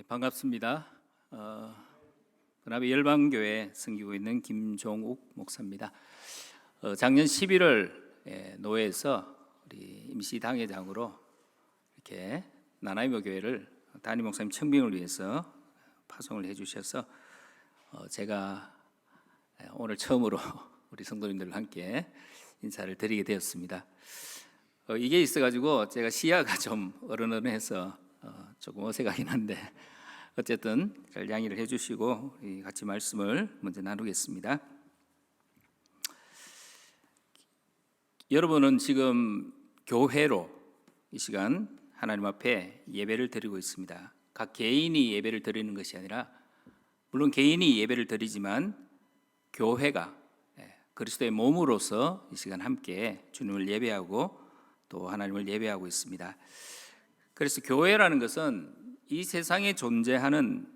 반갑습니다. 그나비 열방교회 섬기고 있는 김종욱 목사입니다. 작년 11월 노회에서 우리 임시 당회장으로 이렇게 나나이모 교회를 담임 목사님 청빙을 위해서 파송을 해주셔서 제가 오늘 처음으로 우리 성도님들과 함께 인사를 드리게 되었습니다. 이게 있어가지고 제가 시야가 좀 어른어른해서 조금 어색하긴 한데 어쨌든 잘 양해를 해주시고 같이 말씀을 먼저 나누겠습니다. 여러분은 지금 교회로 이 시간 하나님 앞에 예배를 드리고 있습니다. 각 개인이 예배를 드리는 것이 아니라 물론 개인이 예배를 드리지만 교회가 그리스도의 몸으로서 이 시간 함께 주님을 예배하고 또 하나님을 예배하고 있습니다. 그래서 교회라는 것은 이 세상에 존재하는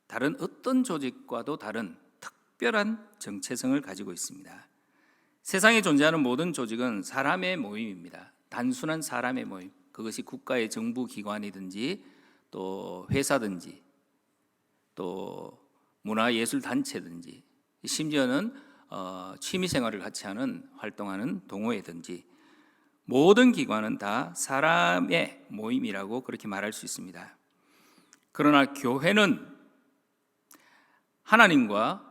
다른 어떤 조직과도 다른 특별한 정체성을 가지고 있습니다. 세상에 존재하는 모든 조직은 사람의 모임입니다. 단순한 사람의 모임. 그것이 국가의 정부 기관이든지 또 회사든지 또 문화예술단체든지 심지어는 취미생활을 같이 하는 활동하는 동호회든지 모든 기관은 다 사람의 모임이라고 그렇게 말할 수 있습니다. 그러나 교회는 하나님과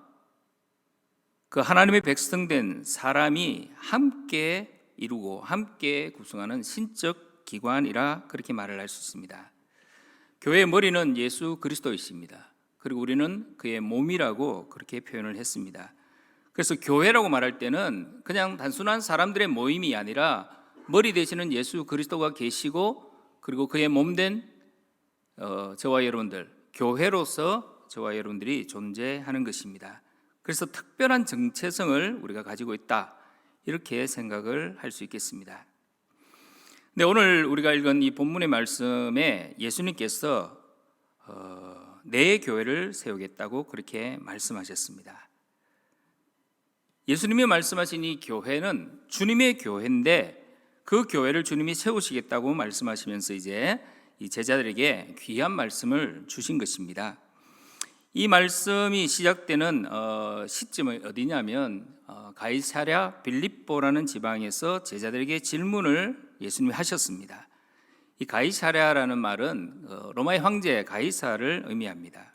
그 하나님의 백성된 사람이 함께 이루고 함께 구성하는 신적 기관이라 그렇게 말을 할 수 있습니다. 교회의 머리는 예수 그리스도이십니다. 그리고 우리는 그의 몸이라고 그렇게 표현을 했습니다. 그래서 교회라고 말할 때는 그냥 단순한 사람들의 모임이 아니라 머리 되시는 예수 그리스도가 계시고 그리고 그의 몸된 저와 여러분들, 교회로서 저와 여러분들이 존재하는 것입니다. 그래서 특별한 정체성을 우리가 가지고 있다, 이렇게 생각을 할 수 있겠습니다. 근데 오늘 우리가 읽은 이 본문의 말씀에 예수님께서 내 교회를 세우겠다고 그렇게 말씀하셨습니다. 예수님이 말씀하신 이 교회는 주님의 교회인데 그 교회를 주님이 세우시겠다고 말씀하시면서 이제 이 제자들에게 귀한 말씀을 주신 것입니다. 이 말씀이 시작되는 시점은 어디냐면 가이사랴 빌립보라는 지방에서 제자들에게 질문을 예수님이 하셨습니다. 이 가이사랴라는 말은 로마의 황제 가이사를 의미합니다.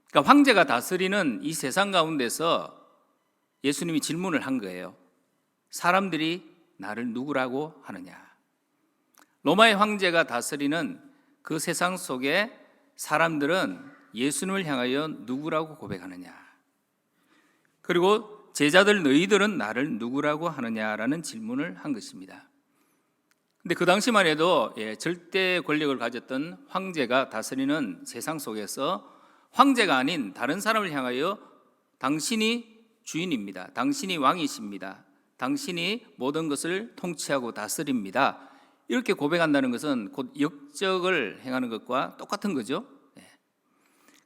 그러니까 황제가 다스리는 이 세상 가운데서 예수님이 질문을 한 거예요. 사람들이 나를 누구라고 하느냐? 로마의 황제가 다스리는 그 세상 속에 사람들은 예수님을 향하여 누구라고 고백하느냐? 그리고 제자들 너희들은 나를 누구라고 하느냐라는 질문을 한 것입니다. 근데 그 당시만 해도 절대 권력을 가졌던 황제가 다스리는 세상 속에서 황제가 아닌 다른 사람을 향하여 당신이 주인입니다. 당신이 왕이십니다. 당신이 모든 것을 통치하고 다스립니다. 이렇게 고백한다는 것은 곧 역적을 행하는 것과 똑같은 거죠.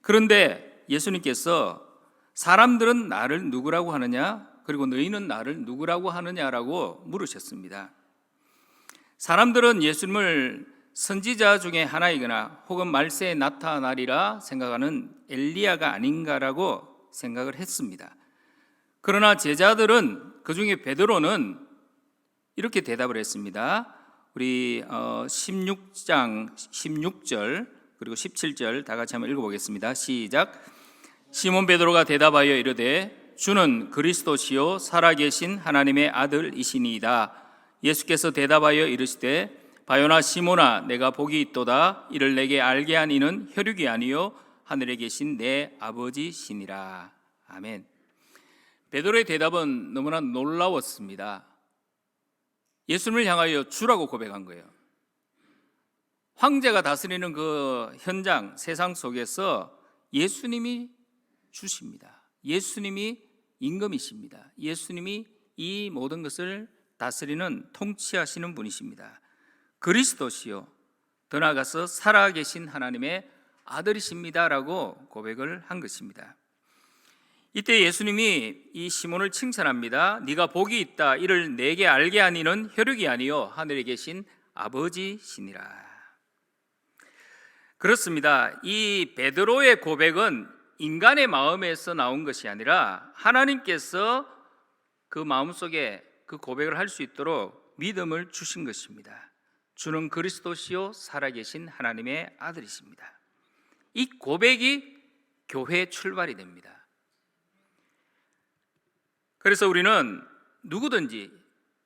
그런데 예수님께서 사람들은 나를 누구라고 하느냐? 그리고 너희는 나를 누구라고 하느냐라고 물으셨습니다. 사람들은 예수님을 선지자 중에 하나이거나 혹은 말세에 나타나리라 생각하는 엘리야가 아닌가라고 생각을 했습니다. 그러나 제자들은, 그중에 베드로는 이렇게 대답을 했습니다. 우리 16장 16절 그리고 17절 다 같이 한번 읽어보겠습니다. 시작. 시몬 베드로가 대답하여 이르되 주는 그리스도시요 살아계신 하나님의 아들이시니이다. 예수께서 대답하여 이르시되 바요나 시몬아, 내가 복이 있도다. 이를 내게 알게 한 이는 혈육이 아니요 하늘에 계신 내 아버지시니라. 아멘. 베드로의 대답은 너무나 놀라웠습니다. 예수님을 향하여 주라고 고백한 거예요. 황제가 다스리는 그 현장, 세상 속에서 예수님이 주십니다. 예수님이 임금이십니다. 예수님이 이 모든 것을 다스리는, 통치하시는 분이십니다. 그리스도시요 더 나아가서 살아계신 하나님의 아들이십니다라고 고백을 한 것입니다. 이때 예수님이 이 시몬을 칭찬합니다. 네가 복이 있다. 이를 내게 알게 하니는 혈육이 아니요 하늘에 계신 아버지시니라. 그렇습니다. 이 베드로의 고백은 인간의 마음에서 나온 것이 아니라 하나님께서 그 마음속에 그 고백을 할 수 있도록 믿음을 주신 것입니다. 주는 그리스도시요 살아계신 하나님의 아들이십니다. 이 고백이 교회의 출발이 됩니다. 그래서 우리는 누구든지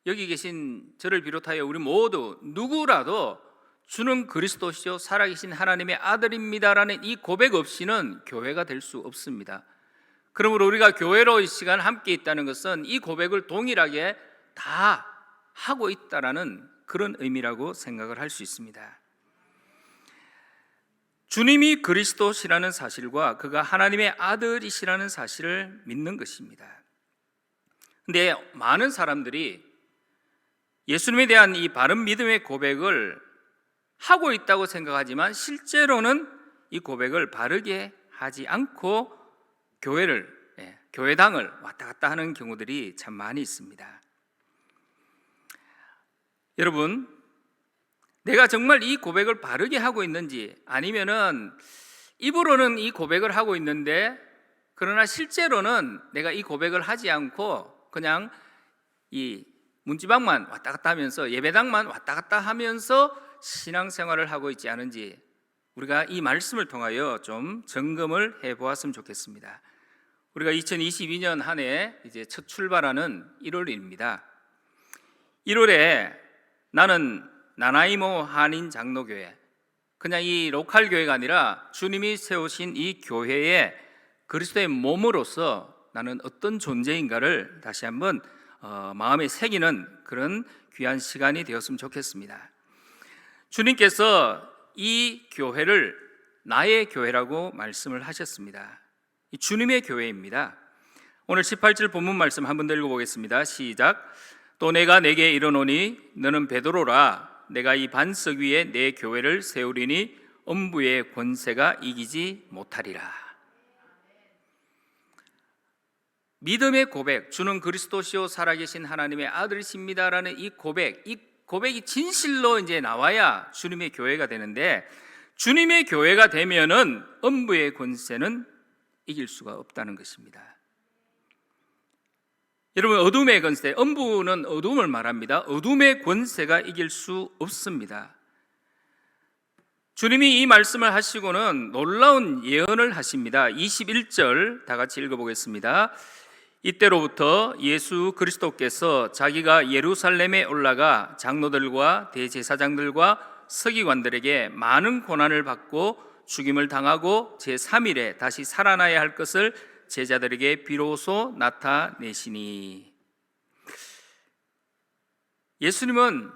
여기 계신 저를 비롯하여 우리 모두 누구라도 주는 그리스도시요 살아계신 하나님의 아들입니다라는 이 고백 없이는 교회가 될 수 없습니다. 그러므로 우리가 교회로 이 시간 함께 있다는 것은 이 고백을 동일하게 다 하고 있다라는 그런 의미라고 생각을 할 수 있습니다. 주님이 그리스도시라는 사실과 그가 하나님의 아들이시라는 사실을 믿는 것입니다. 근데 많은 사람들이 예수님에 대한 이 바른 믿음의 고백을 하고 있다고 생각하지만 실제로는 이 고백을 바르게 하지 않고 교회당을 왔다 갔다 하는 경우들이 참 많이 있습니다. 여러분, 내가 정말 이 고백을 바르게 하고 있는지, 아니면은 입으로는 이 고백을 하고 있는데 그러나 실제로는 내가 이 고백을 하지 않고 그냥 이 문지방만 왔다 갔다 하면서, 예배당만 왔다 갔다 하면서 신앙생활을 하고 있지 않은지 우리가 이 말씀을 통하여 좀 점검을 해보았으면 좋겠습니다. 우리가 2022년 한 해 이제 첫 출발하는 1월입니다. 1월에 나는 나나이모 한인 장로교회, 그냥 이 로컬 교회가 아니라 주님이 세우신 이 교회에 그리스도의 몸으로서 나는 어떤 존재인가를 다시 한번 마음에 새기는 그런 귀한 시간이 되었으면 좋겠습니다. 주님께서 이 교회를 나의 교회라고 말씀을 하셨습니다. 이 주님의 교회입니다. 오늘 18절 본문 말씀 한 번 더 읽어보겠습니다. 시작. 또 내가 내게 이르노니 너는 베드로라. 내가 이 반석 위에 내 교회를 세우리니 음부의 권세가 이기지 못하리라. 믿음의 고백, 주는 그리스도시요 살아계신 하나님의 아들이십니다라는 이 고백이 진실로 이제 나와야 주님의 교회가 되는데, 주님의 교회가 되면은 음부의 권세는 이길 수가 없다는 것입니다. 여러분, 어둠의 권세, 음부는 어둠을 말합니다. 어둠의 권세가 이길 수 없습니다. 주님이 이 말씀을 하시고는 놀라운 예언을 하십니다. 21절 다 같이 읽어보겠습니다. 이때로부터 예수 그리스도께서 자기가 예루살렘에 올라가 장로들과 대제사장들과 서기관들에게 많은 고난을 받고 죽임을 당하고 제3일에 다시 살아나야 할 것을 제자들에게 비로소 나타내시니. 예수님은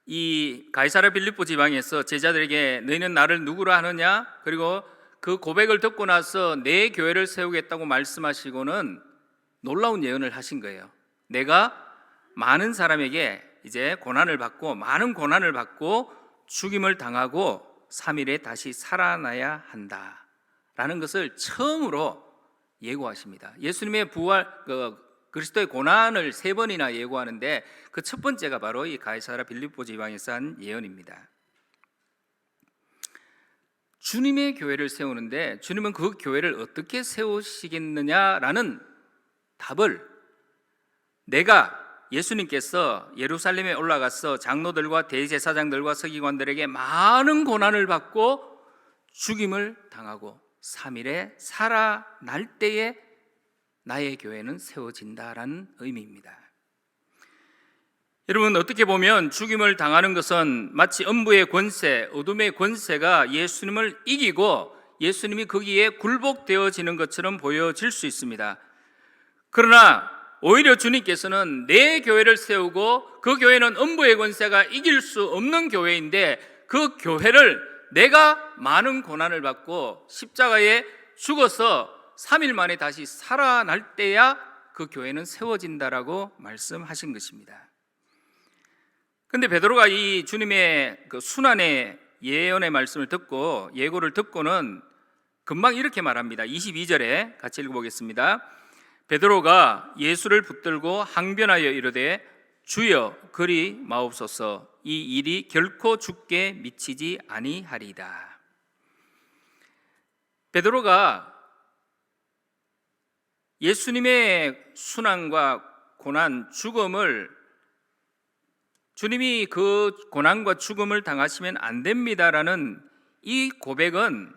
이 가이사랴 빌립보 지방에서 제자들에게 너희는 나를 누구라 하느냐, 그리고 그 고백을 듣고 나서 내 교회를 세우겠다고 말씀하시고는 놀라운 예언을 하신 거예요. 내가 많은 사람에게 이제 많은 고난을 받고 죽임을 당하고 3일에 다시 살아나야 한다라는 것을 처음으로 예고하십니다. 예수님의 부활, 그리스도의 고난을 3번이나 예고하는데 그 첫 번째가 바로 이 가이사랴 빌립보 지방에서 한 예언입니다. 주님의 교회를 세우는데 주님은 그 교회를 어떻게 세우시겠느냐라는 답을 내가 예수님께서 예루살렘에 올라가서 장로들과 대제사장들과 서기관들에게 많은 고난을 받고 죽임을 당하고 3일에 살아날 때에 나의 교회는 세워진다라는 의미입니다. 여러분, 어떻게 보면 죽임을 당하는 것은 마치 음부의 권세, 어둠의 권세가 예수님을 이기고 예수님이 거기에 굴복되어지는 것처럼 보여질 수 있습니다. 그러나 오히려 주님께서는 내 교회를 세우고 그 교회는 음부의 권세가 이길 수 없는 교회인데 그 교회를 내가 많은 고난을 받고 십자가에 죽어서 3일 만에 다시 살아날 때야 그 교회는 세워진다라고 말씀하신 것입니다. 그런데 베드로가 이 주님의 그 순환의 예언의 말씀을 듣고 예고를 듣고는 금방 이렇게 말합니다. 22절에 같이 읽어보겠습니다. 베드로가 예수를 붙들고 항변하여 이르되 주여 그리 마옵소서. 이 일이 결코 주께 미치지 아니하리이다. 베드로가 예수님의 순환과 고난, 죽음을, 주님이 그 고난과 죽음을 당하시면 안 됩니다라는 이 고백은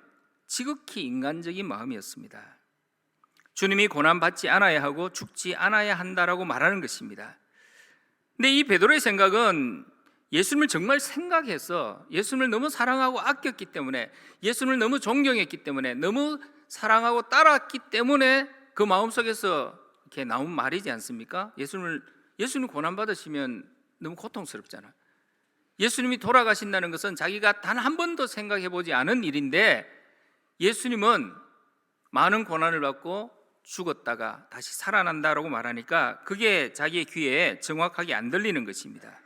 지극히 인간적인 마음이었습니다. 주님이 고난받지 않아야 하고 죽지 않아야 한다라고 말하는 것입니다. 근데 이 베드로의 생각은 예수님을 정말 생각해서, 예수님을 너무 사랑하고 아꼈기 때문에, 예수님을 너무 존경했기 때문에, 너무 사랑하고 따랐기 때문에 그 마음속에서 이렇게 나온 말이지 않습니까? 예수님 고난받으시면 너무 고통스럽잖아. 예수님이 돌아가신다는 것은 자기가 단 한 번도 생각해 보지 않은 일인데, 예수님은 많은 고난을 받고 죽었다가 다시 살아난다라고 말하니까 그게 자기의 귀에 정확하게 안 들리는 것입니다.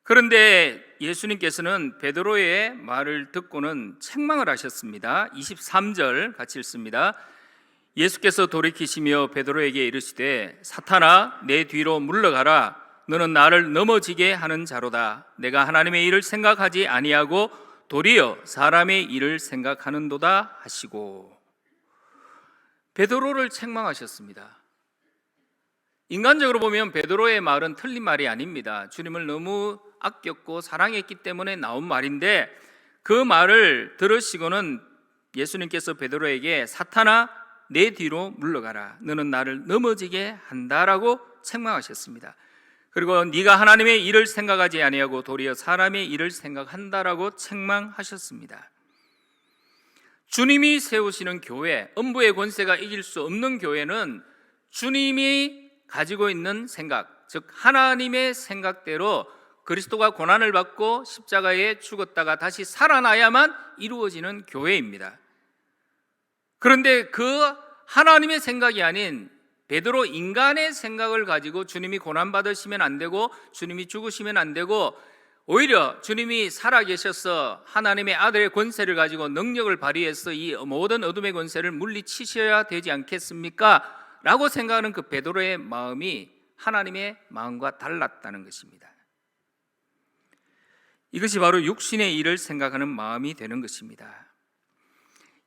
그런데 예수님께서는 베드로의 말을 듣고는 책망을 하셨습니다. 23절 같이 읽습니다. 예수께서 돌이키시며 베드로에게 이르시되 사탄아 내 뒤로 물러가라. 너는 나를 넘어지게 하는 자로다. 내가 하나님의 일을 생각하지 아니하고 도리어 사람의 일을 생각하는도다 하시고, 베드로를 책망하셨습니다. 인간적으로 보면 베드로의 말은 틀린 말이 아닙니다. 주님을 너무 아꼈고 사랑했기 때문에 나온 말인데, 그 말을 들으시고는 예수님께서 베드로에게 사탄아 내 뒤로 물러가라. 너는 나를 넘어지게 한다라고 책망하셨습니다. 그리고 네가 하나님의 일을 생각하지 아니하고 도리어 사람의 일을 생각한다라고 책망하셨습니다. 주님이 세우시는 교회, 음부의 권세가 이길 수 없는 교회는 주님이 가지고 있는 생각, 즉 하나님의 생각대로 그리스도가 고난을 받고 십자가에 죽었다가 다시 살아나야만 이루어지는 교회입니다. 그런데 그 하나님의 생각이 아닌 베드로 인간의 생각을 가지고 주님이 고난받으시면 안 되고 주님이 죽으시면 안 되고, 오히려 주님이 살아계셔서 하나님의 아들의 권세를 가지고 능력을 발휘해서 이 모든 어둠의 권세를 물리치셔야 되지 않겠습니까? 라고 생각하는 그 베드로의 마음이 하나님의 마음과 달랐다는 것입니다. 이것이 바로 육신의 일을 생각하는 마음이 되는 것입니다.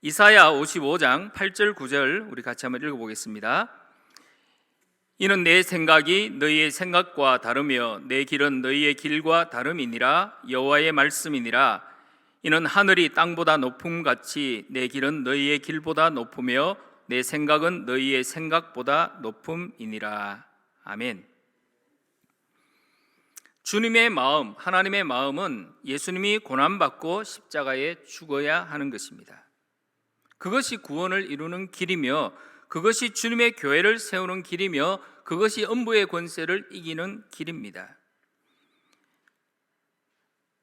이사야 55장 8절 9절 우리 같이 한번 읽어보겠습니다. 이는 내 생각이 너희의 생각과 다르며 내 길은 너희의 길과 다름이니라. 여호와의 말씀이니라. 이는 하늘이 땅보다 높음같이 내 길은 너희의 길보다 높으며 내 생각은 너희의 생각보다 높음이니라. 아멘. 주님의 마음, 하나님의 마음은 예수님이 고난받고 십자가에 죽어야 하는 것입니다. 그것이 구원을 이루는 길이며, 그것이 주님의 교회를 세우는 길이며, 그것이 음부의 권세를 이기는 길입니다.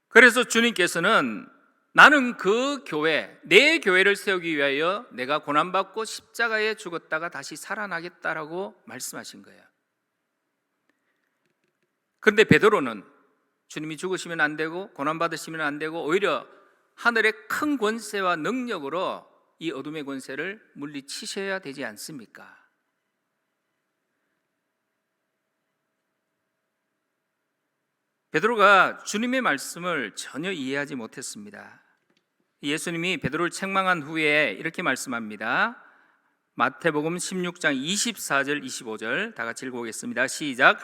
그래서 주님께서는 나는 그 교회, 내 교회를 세우기 위하여 내가 고난받고 십자가에 죽었다가 다시 살아나겠다라고 말씀하신 거예요. 그런데 베드로는 주님이 죽으시면 안 되고 고난받으시면 안 되고 오히려 하늘의 큰 권세와 능력으로 이 어둠의 권세를 물리치셔야 되지 않습니까? 베드로가 주님의 말씀을 전혀 이해하지 못했습니다. 예수님이 베드로를 책망한 후에 이렇게 말씀합니다. 마태복음 16장 24절 25절 다 같이 읽어보겠습니다. 시작.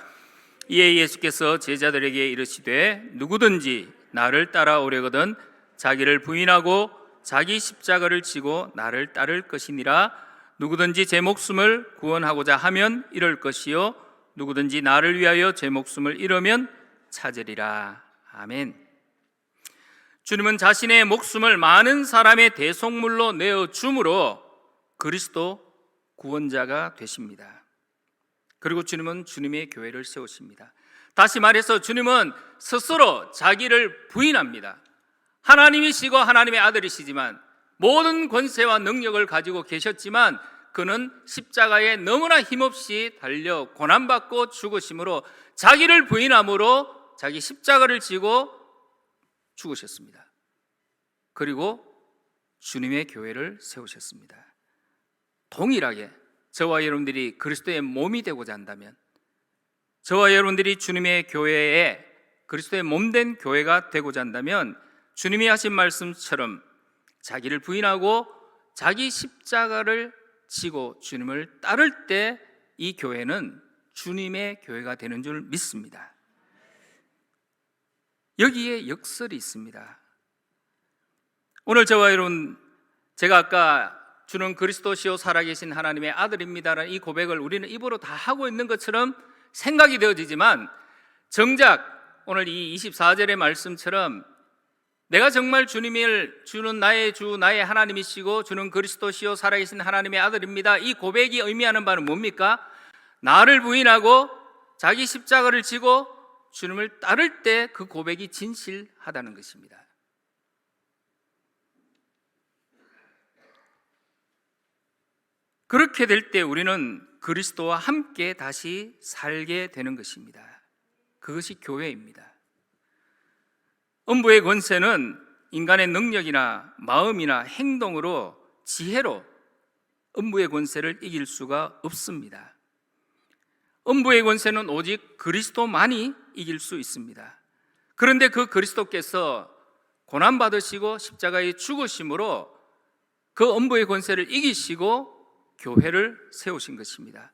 이에 예수께서 제자들에게 이르시되 누구든지 나를 따라오려거든 자기를 부인하고 자기 십자가를 지고 나를 따를 것이니라. 누구든지 제 목숨을 구원하고자 하면 이럴 것이요 누구든지 나를 위하여 제 목숨을 잃으면 찾으리라. 아멘. 주님은 자신의 목숨을 많은 사람의 대속물로 내어줌으로 그리스도 구원자가 되십니다. 그리고 주님은 주님의 교회를 세우십니다. 다시 말해서 주님은 스스로 자기를 부인합니다. 하나님이시고 하나님의 아들이시지만 모든 권세와 능력을 가지고 계셨지만 그는 십자가에 너무나 힘없이 달려 고난받고 죽으심으로 자기를 부인함으로 자기 십자가를 지고 죽으셨습니다. 그리고 주님의 교회를 세우셨습니다. 동일하게 저와 여러분들이 그리스도의 몸이 되고자 한다면, 저와 여러분들이 주님의 교회에 그리스도의 몸된 교회가 되고자 한다면 주님이 하신 말씀처럼 자기를 부인하고 자기 십자가를 지고 주님을 따를 때 이 교회는 주님의 교회가 되는 줄 믿습니다. 여기에 역설이 있습니다. 오늘 저와 여러분, 제가 아까 주는 그리스도시요 살아계신 하나님의 아들입니다라는 이 고백을 우리는 입으로 다 하고 있는 것처럼 생각이 되어지지만, 정작 오늘 이 24절의 말씀처럼 내가 정말 주는 나의 주 나의 하나님이시고 주는 그리스도시요 살아계신 하나님의 아들입니다, 이 고백이 의미하는 바는 뭡니까? 나를 부인하고 자기 십자가를 지고 주님을 따를 때 그 고백이 진실하다는 것입니다. 그렇게 될 때 우리는 그리스도와 함께 다시 살게 되는 것입니다. 그것이 교회입니다. 음부의 권세는 인간의 능력이나 마음이나 행동으로, 지혜로 음부의 권세를 이길 수가 없습니다. 음부의 권세는 오직 그리스도만이 이길 수 있습니다. 그런데 그 그리스도께서 고난받으시고 십자가에 죽으심으로 그 음부의 권세를 이기시고 교회를 세우신 것입니다.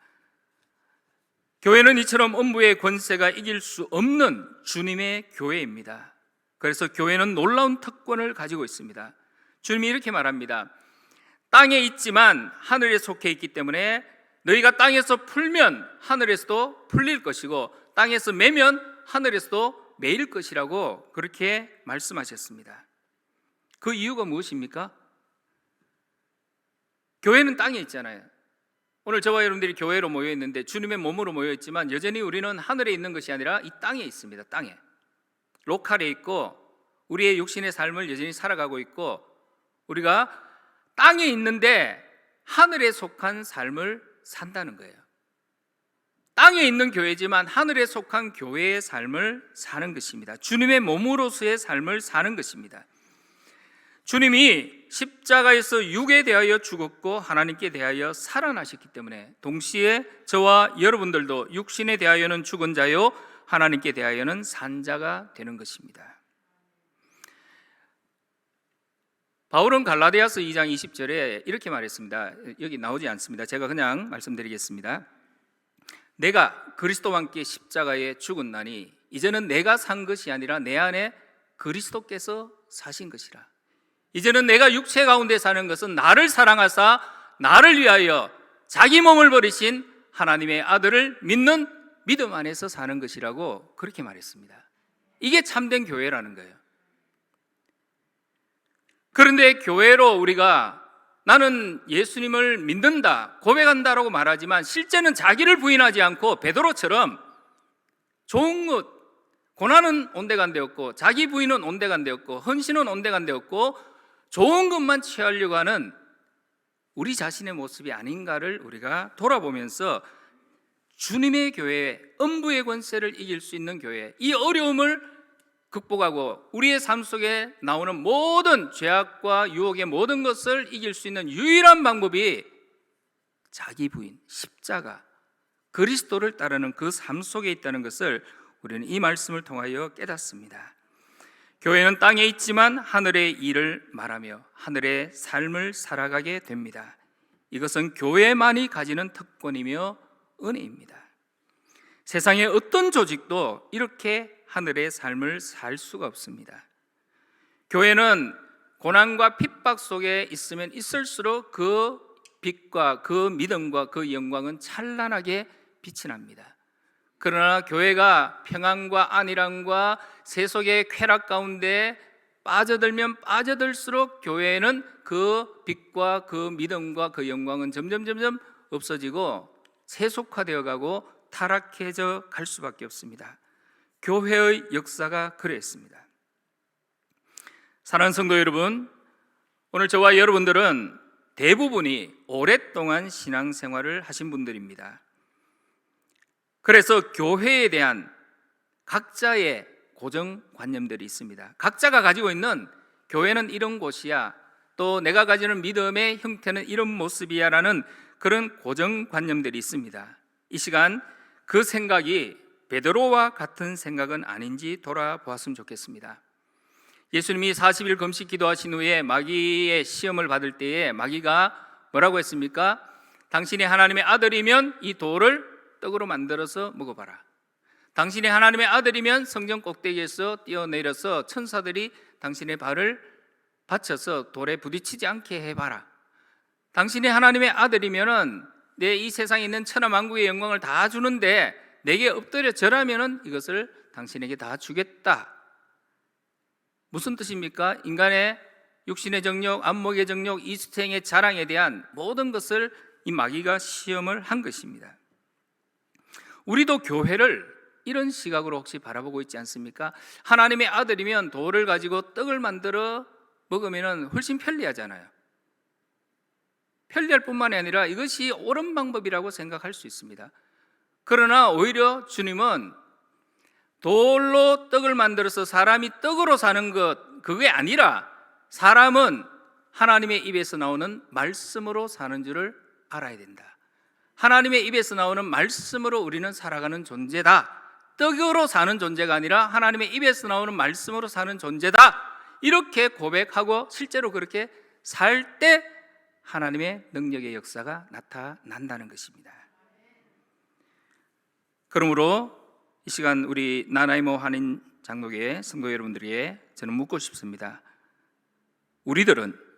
교회는 이처럼 음부의 권세가 이길 수 없는 주님의 교회입니다. 그래서 교회는 놀라운 특권을 가지고 있습니다. 주님이 이렇게 말합니다. 땅에 있지만 하늘에 속해 있기 때문에 너희가 땅에서 풀면 하늘에서도 풀릴 것이고 땅에서 매면 하늘에서도 매일 것이라고 그렇게 말씀하셨습니다. 그 이유가 무엇입니까? 교회는 땅에 있잖아요. 오늘 저와 여러분들이 교회로 모여 있는데 주님의 몸으로 모여 있지만 여전히 우리는 하늘에 있는 것이 아니라 이 땅에 있습니다. 땅에, 로컬에 있고 우리의 육신의 삶을 여전히 살아가고 있고, 우리가 땅에 있는데 하늘에 속한 삶을 산다는 거예요. 땅에 있는 교회지만 하늘에 속한 교회의 삶을 사는 것입니다. 주님의 몸으로서의 삶을 사는 것입니다. 주님이 십자가에서 육에 대하여 죽었고 하나님께 대하여 살아나셨기 때문에 동시에 저와 여러분들도 육신에 대하여는 죽은 자요 하나님께 대하여는 산 자가 되는 것입니다. 바울은 갈라디아서 2장 20절에 이렇게 말했습니다. 여기 나오지 않습니다. 제가 그냥 말씀드리겠습니다. 내가 그리스도와 함께 십자가에 죽었나니 이제는 내가 산 것이 아니라 내 안에 그리스도께서 사신 것이라. 이제는 내가 육체 가운데 사는 것은 나를 사랑하사 나를 위하여 자기 몸을 버리신 하나님의 아들을 믿는 믿음 안에서 사는 것이라고 그렇게 말했습니다. 이게 참된 교회라는 거예요. 그런데 교회로 우리가 나는 예수님을 믿는다, 고백한다라고 말하지만 실제는 자기를 부인하지 않고 베드로처럼 좋은 것, 고난은 온데간데없고 자기 부인은 온데간데없고 헌신은 온데간데없고 좋은 것만 취하려고 하는 우리 자신의 모습이 아닌가를 우리가 돌아보면서 주님의 교회, 음부의 권세를 이길 수 있는 교회, 이 어려움을 극복하고 우리의 삶 속에 나오는 모든 죄악과 유혹의 모든 것을 이길 수 있는 유일한 방법이 자기 부인, 십자가, 그리스도를 따르는 그 삶 속에 있다는 것을 우리는 이 말씀을 통하여 깨닫습니다. 교회는 땅에 있지만 하늘의 일을 말하며 하늘의 삶을 살아가게 됩니다. 이것은 교회만이 가지는 특권이며 은혜입니다. 세상의 어떤 조직도 이렇게 하늘의 삶을 살 수가 없습니다. 교회는 고난과 핍박 속에 있으면 있을수록 그 빛과 그 믿음과 그 영광은 찬란하게 빛이 납니다. 그러나 교회가 평안과 안일함과 세속의 쾌락 가운데 빠져들면 빠져들수록 교회는 그 빛과 그 믿음과 그 영광은 점점 없어지고 세속화되어 가고 타락해져 갈 수밖에 없습니다. 교회의 역사가 그랬습니다. 사랑하는 성도 여러분, 오늘 저와 여러분들은 대부분이 오랫동안 신앙생활을 하신 분들입니다. 그래서 교회에 대한 각자의 고정관념들이 있습니다. 각자가 가지고 있는 교회는 이런 곳이야, 또 내가 가지는 믿음의 형태는 이런 모습이야 라는 그런 고정관념들이 있습니다. 이 시간 그 생각이 베드로와 같은 생각은 아닌지 돌아보았으면 좋겠습니다. 예수님이 40일 금식 기도하신 후에 마귀의 시험을 받을 때에 마귀가 뭐라고 했습니까? 당신이 하나님의 아들이면 이 돌을 떡으로 만들어서 먹어봐라. 당신이 하나님의 아들이면 성전 꼭대기에서 뛰어내려서 천사들이 당신의 발을 받쳐서 돌에 부딪히지 않게 해봐라. 당신이 하나님의 아들이면 내 이 세상에 있는 천하만국의 영광을 다 주는데 내게 엎드려 절하면 이것을 당신에게 다 주겠다. 무슨 뜻입니까? 인간의 육신의 정욕, 안목의 정욕, 이수생의 자랑에 대한 모든 것을 이 마귀가 시험을 한 것입니다. 우리도 교회를 이런 시각으로 혹시 바라보고 있지 않습니까? 하나님의 아들이면 돌을 가지고 떡을 만들어 먹으면 훨씬 편리하잖아요. 편리할 뿐만이 아니라 이것이 옳은 방법이라고 생각할 수 있습니다. 그러나 오히려 주님은 돌로 떡을 만들어서 사람이 떡으로 사는 것, 그게 아니라 사람은 하나님의 입에서 나오는 말씀으로 사는 줄을 알아야 된다. 하나님의 입에서 나오는 말씀으로 우리는 살아가는 존재다. 떡으로 사는 존재가 아니라 하나님의 입에서 나오는 말씀으로 사는 존재다. 이렇게 고백하고 실제로 그렇게 살 때 하나님의 능력의 역사가 나타난다는 것입니다. 그러므로 이 시간 우리 나나이모 한인 장로교회 성도 여러분들에게 저는 묻고 싶습니다.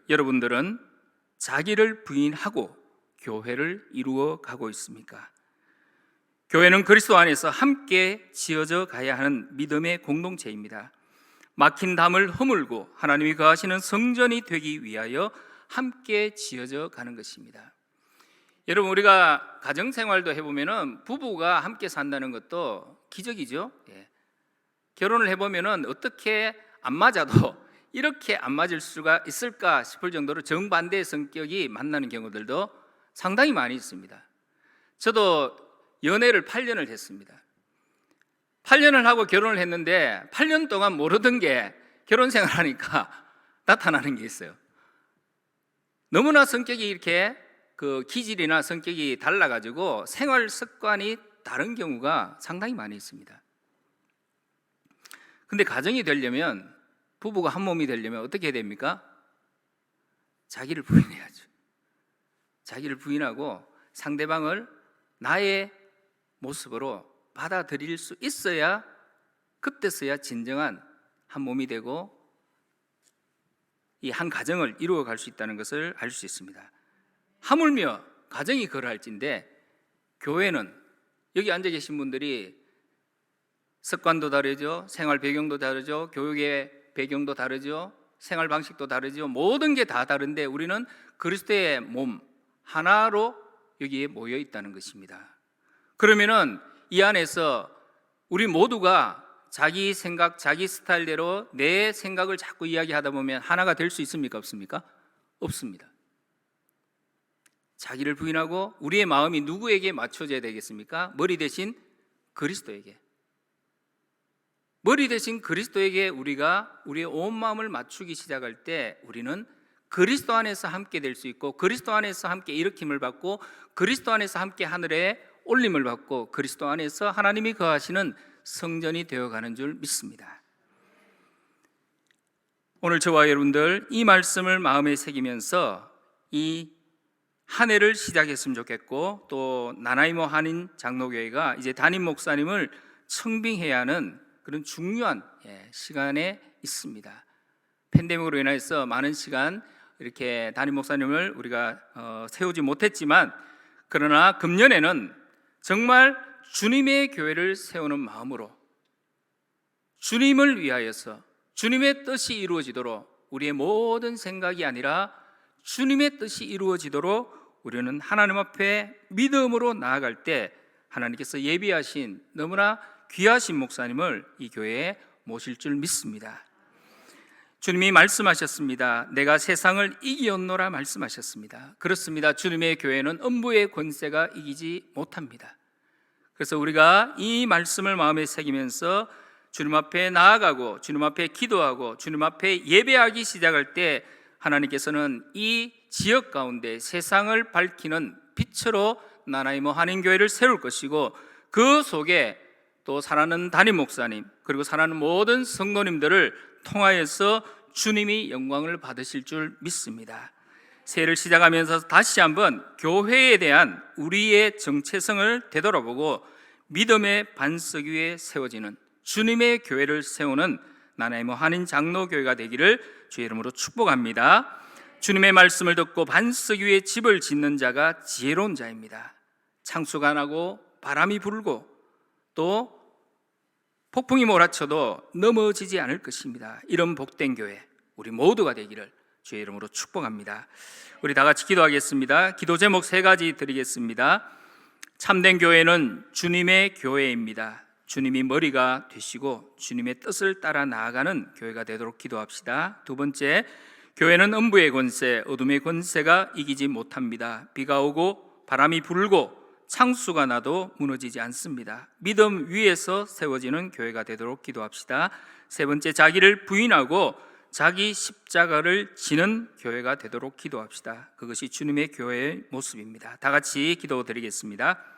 여러분들은 자기를 부인하고 교회를 이루어 가고 있습니까? 교회는 그리스도 안에서 함께 지어져 가야 하는 믿음의 공동체입니다. 막힌 담을 허물고 하나님이 거하시는 성전이 되기 위하여 함께 지어져 가는 것입니다. 여러분, 우리가 가정생활도 해보면 부부가 함께 산다는 것도 기적이죠. 결혼을 해보면 어떻게 안 맞아도 이렇게 안 맞을 수가 있을까 싶을 정도로 정반대의 성격이 만나는 경우들도 상당히 많이 있습니다. 저도 연애를 8년을 했습니다. 8년을 하고 결혼을 했는데 8년 동안 모르던 게 결혼 생활하니까 나타나는 게 있어요. 너무나 성격이 이렇게 기질이나 성격이 달라가지고 생활 습관이 다른 경우가 상당히 많이 있습니다. 근데 가정이 되려면, 부부가 한 몸이 되려면 어떻게 해야 됩니까? 자기를 부인해야죠. 자기를 부인하고 상대방을 나의 모습으로 받아들일 수 있어야, 그때서야 진정한 한 몸이 되고 이 한 가정을 이루어 갈 수 있다는 것을 알 수 있습니다. 하물며 가정이 그러할진데 교회는, 여기 앉아 계신 분들이 습관도 다르죠, 생활 배경도 다르죠, 교육의 배경도 다르죠, 생활 방식도 다르죠. 모든 게 다 다른데 우리는 그리스도의 몸 하나로 여기에 모여 있다는 것입니다. 그러면은 이 안에서 우리 모두가 자기 생각, 자기 스타일대로 내 생각을 자꾸 이야기하다 보면 하나가 될 수 있습니까? 없습니까? 없습니다. 자기를 부인하고 우리의 마음이 누구에게 맞춰져야 되겠습니까? 머리 대신 그리스도에게. 머리 대신 그리스도에게 우리가 우리의 온 마음을 맞추기 시작할 때 우리는 그리스도 안에서 함께 될 수 있고, 그리스도 안에서 함께 일으킴을 받고, 그리스도 안에서 함께 하늘에 올림을 받고, 그리스도 안에서 하나님이 거하시는 성전이 되어가는 줄 믿습니다. 오늘 저와 여러분들 이 말씀을 마음에 새기면서 이 한 해를 시작했으면 좋겠고, 또 나나이모 한인 장로교회가 이제 담임 목사님을 청빙해야 하는 그런 중요한 시간에 있습니다. 팬데믹으로 인해서 많은 시간 이렇게 담임 목사님을 우리가 세우지 못했지만, 그러나 금년에는 정말 주님의 교회를 세우는 마음으로 주님을 위하여서 주님의 뜻이 이루어지도록, 우리의 모든 생각이 아니라 주님의 뜻이 이루어지도록 우리는 하나님 앞에 믿음으로 나아갈 때 하나님께서 예비하신 너무나 귀하신 목사님을 이 교회에 모실 줄 믿습니다. 주님이 말씀하셨습니다. 내가 세상을 이기었노라 말씀하셨습니다. 그렇습니다. 주님의 교회는 음부의 권세가 이기지 못합니다. 그래서 우리가 이 말씀을 마음에 새기면서 주님 앞에 나아가고 주님 앞에 기도하고 주님 앞에 예배하기 시작할 때 하나님께서는 이 지역 가운데 세상을 밝히는 빛으로 나나이모 한인교회를 세울 것이고, 그 속에 또 사랑하는 담임 목사님, 그리고 사랑하는 모든 성도님들을 통하여서 주님이 영광을 받으실 줄 믿습니다. 새해를 시작하면서 다시 한번 교회에 대한 우리의 정체성을 되돌아보고 믿음의 반석 위에 세워지는 주님의 교회를 세우는 나나이모 한인 장로교회가 되기를 주의 이름으로 축복합니다. 주님의 말씀을 듣고 반석 위에 집을 짓는 자가 지혜로운 자입니다. 창수가 나고 바람이 불고 또 폭풍이 몰아쳐도 넘어지지 않을 것입니다. 이런 복된 교회 우리 모두가 되기를 주의 이름으로 축복합니다. 우리 다 같이 기도하겠습니다. 기도 제목 3가지 드리겠습니다. 참된 교회는 주님의 교회입니다. 주님이 머리가 되시고 주님의 뜻을 따라 나아가는 교회가 되도록 기도합시다. 2번째, 교회는 음부의 권세, 어둠의 권세가 이기지 못합니다. 비가 오고 바람이 불고 창수가 나도 무너지지 않습니다. 믿음 위에서 세워지는 교회가 되도록 기도합시다. 3번째, 자기를 부인하고 자기 십자가를 지는 교회가 되도록 기도합시다. 그것이 주님의 교회의 모습입니다. 다 같이 기도드리겠습니다.